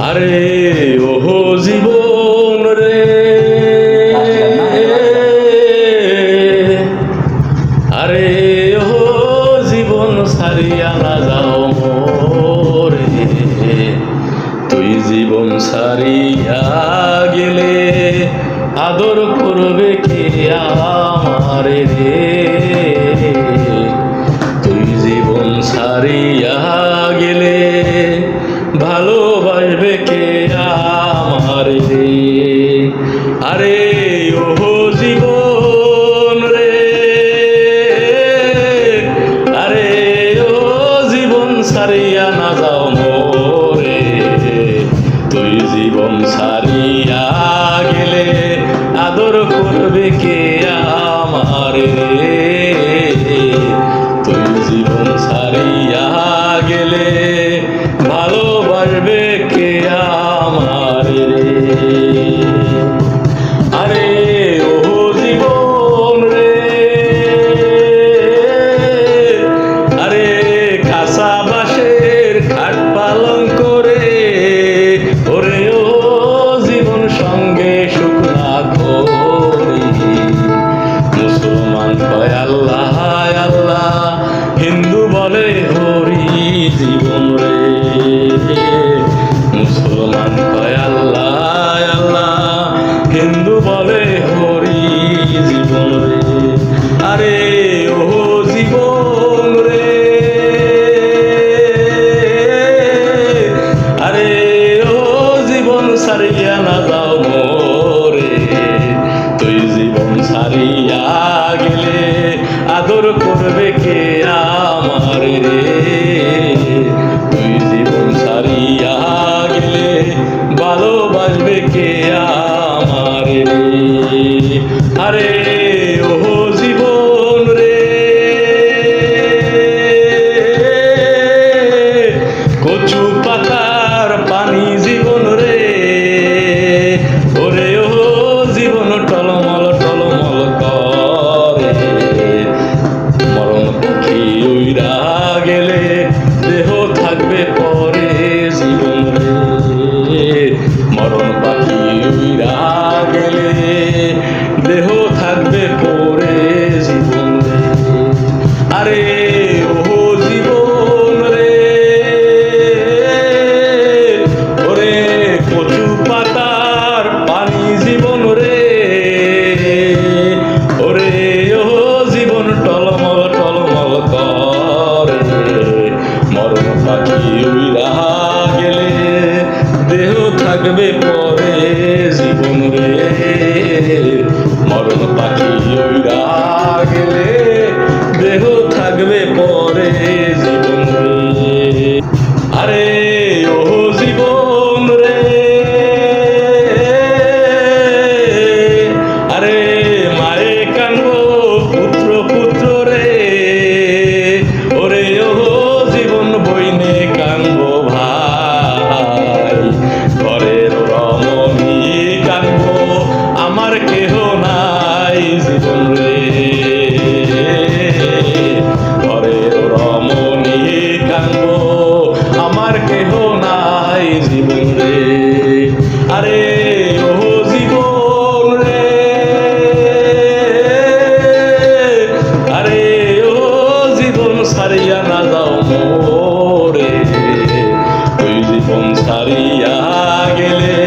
আরে ওহো জীবন রে, আরে ওহো জীবন ছাড়িয়া না যাও মোরে, তুই জীবন ছাড়িয়া গেলে আদর করবে কে আমারে রে, তুই জীবন ছাড়িয়া গেলে ভালোবাসবে কে আমারে রে। আরে ওহো জীবন রে, আরে ও জীবন ছাড়িয়া না যাও মোরে, তুই জীবন ছাড়িয়া গেলে আদর করবে কে আমারে রে, তুই জীবন ছাড়িয়া গেলে ভালোবাসবে কে আমারে রে। আরে ওহো জীবন রে, আরে কাঁচা বাঁশের খাট পালন করে, ওরে ও জীবন সঙ্গে সুখ না করি, মুসলমান কয় আল্লাহ আল্লাহ, হিন্দু বলে হরি জীবন রে, মুসলমান কয় আল্লাহ আল্লাহ, হিন্দু বলে হরি জীবন রে। আরে ও জীবন রে, আরে ও জীবন ছাড়িয়া না যাও মোরে, তুই জীবন ছাড়িয়া গেলে আদর করবে কে আমারে রে, তুই জীবন ছাড়িয়া গেলে ভালোবাসবে কে আমারে রে। আরে ওহো জীবন রে, কচু পাতার পানি জীবন রে, ওরে ও জীবন টলমল টলমল করে, মরণ পাখি উইরা গেলে দেহ থাকবে পরে জীবন রে, মরণ পাখি উইরা গেলে দেহ থাকবে পরে জীবন রে। আরে ওহো জীবন রে, ওরে কচু পাতার পানি জীবন রে, ওরে ও জীবন টলমল টলমল করে, মরণ পাখি উইরা গেলে দেহ থাকবে পরে জীবন রে, মরণ পাখি উইরা গেলে দেহ থাকবে পরে জীবন রে। আরে ওহো জীবন রে, আরে মায়ে কানবো পুত্র পুত্র রে, ওরে ওহো জীবন বইনে কানবো ভাই, ঘরের রমণী কানবো আমার কেহ নাই জীবন রে, ঘরের রমণী কানবো আমার কেহ নাই জীবন রে। আরে ওহো জীবন রে, আরে ও জীবন ছাড়িয়া না যাও মোরে, তুই জীবন ছাড়িয়া গেলে